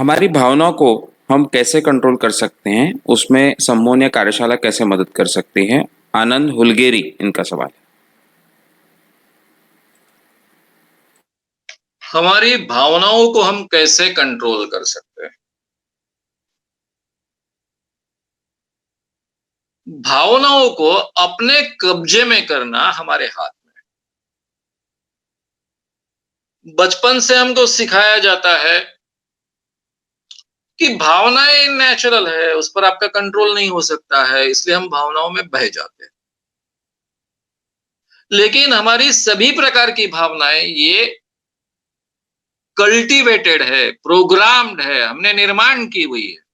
हमारी भावनाओं को हम कैसे कंट्रोल कर सकते हैं, उसमें सम्मोहन या कार्यशाला कैसे मदद कर सकती है? आनंद हुलगेरी इनका सवाल है। हमारी भावनाओं को हम कैसे कंट्रोल कर सकते हैं? भावनाओं को अपने कब्जे में करना हमारे हाथ में है। बचपन से हमको सिखाया जाता है कि भावनाएं नेचुरल है, उस पर आपका कंट्रोल नहीं हो सकता है, इसलिए हम भावनाओं में बह जाते हैं। लेकिन हमारी सभी प्रकार की भावनाएं ये कल्टीवेटेड है, प्रोग्राम्ड है, हमने निर्माण की हुई है।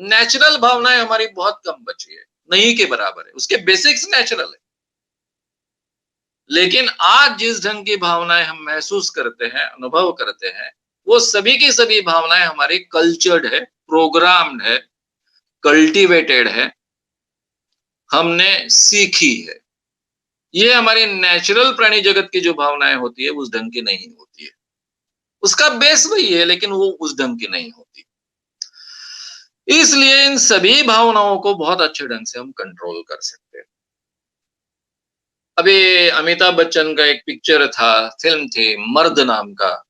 नेचुरल भावनाएं हमारी बहुत कम बची है, नहीं के बराबर है। उसके बेसिक्स नेचुरल है। लेकिन आज जिस ढंग की भावनाएं हम महसूस करते हैं, अनुभव करते हैं, वो सभी की सभी भावनाएं हमारी कल्चर्ड है, प्रोग्राम्ड है, कल्टीवेटेड है, हमने सीखी है। ये हमारी नेचुरल प्राणी जगत की जो भावनाएं होती है उस ढंग की नहीं होती है। उसका बेस वही है, लेकिन वो उस ढंग की नहीं होती। इसलिए इन सभी भावनाओं को बहुत अच्छे ढंग से हम कंट्रोल कर सकते हैं। अभी अमिताभ बच्चन का एक पिक्चर था, फिल्म थी मर्द नाम का,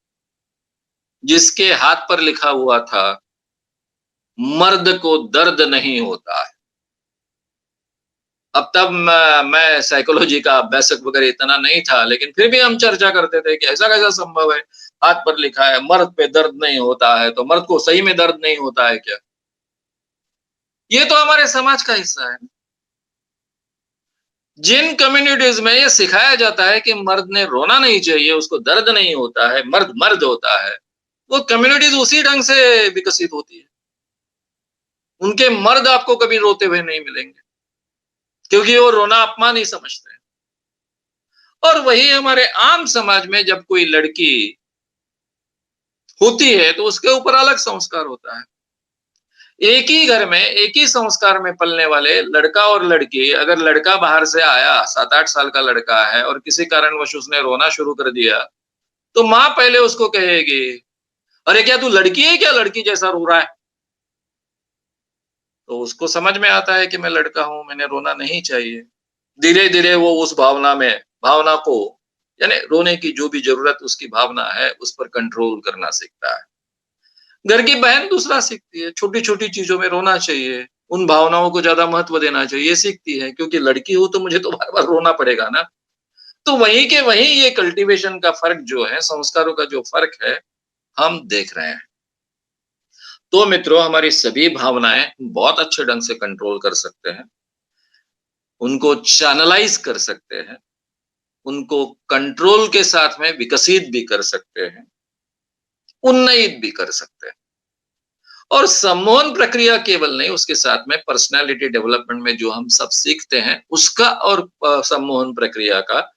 जिसके हाथ पर लिखा हुआ था, मर्द को दर्द नहीं होता है। अब तब मैं साइकोलॉजी का अभ्यासक वगैरह इतना नहीं था, लेकिन फिर भी हम चर्चा करते थे कि ऐसा कैसा संभव है? हाथ पर लिखा है मर्द पे दर्द नहीं होता है, तो मर्द को सही में दर्द नहीं होता है क्या? ये तो हमारे समाज का हिस्सा है। जिन कम्युनिटीज में ये सिखाया जाता है कि मर्द ने रोना नहीं चाहिए, उसको दर्द नहीं होता है, मर्द मर्द होता है, वो कम्युनिटीज उसी ढंग से विकसित होती है। उनके मर्द आपको कभी रोते हुए नहीं मिलेंगे, क्योंकि वो रोना अपमान ही समझते हैं। और वही हमारे आम समाज में जब कोई लड़की होती है तो उसके ऊपर अलग संस्कार होता है। एक ही घर में एक ही संस्कार में पलने वाले लड़का और लड़की, अगर लड़का बाहर से आया, 7-8 साल का लड़का है और किसी कारणवश उसने रोना शुरू कर दिया, तो माँ पहले उसको कहेगी, अरे क्या तू लड़की है क्या, लड़की जैसा रो रहा है? तो उसको समझ में आता है कि मैं लड़का हूं, मैंने रोना नहीं चाहिए। धीरे धीरे वो उस भावना को, यानी रोने की जो भी जरूरत उसकी भावना है उस पर कंट्रोल करना सीखता है। घर की बहन दूसरा सीखती है, छोटी छोटी चीजों में रोना चाहिए, उन भावनाओं को ज्यादा महत्व देना चाहिए, ये सीखती है, क्योंकि लड़की हूं तो मुझे तो बार बार रोना पड़ेगा ना। तो वहीं के वहीं ये कल्टीवेशन का फर्क जो है, संस्कारों का जो फर्क है, हम देख रहे हैं। तो मित्रों, हमारी सभी भावनाएं बहुत अच्छे ढंग से कंट्रोल कर सकते हैं, उनको चैनलाइज कर सकते हैं, उनको कंट्रोल के साथ में विकसित भी कर सकते हैं, उन्नयित भी कर सकते हैं। और सम्मोहन प्रक्रिया केवल नहीं, उसके साथ में पर्सनालिटी डेवलपमेंट में जो हम सब सीखते हैं, उसका और सम्मोहन प्रक्रिया का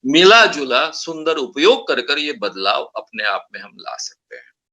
मिला जुला सुंदर उपयोग कर कर ये बदलाव अपने आप में हम ला सकते हैं।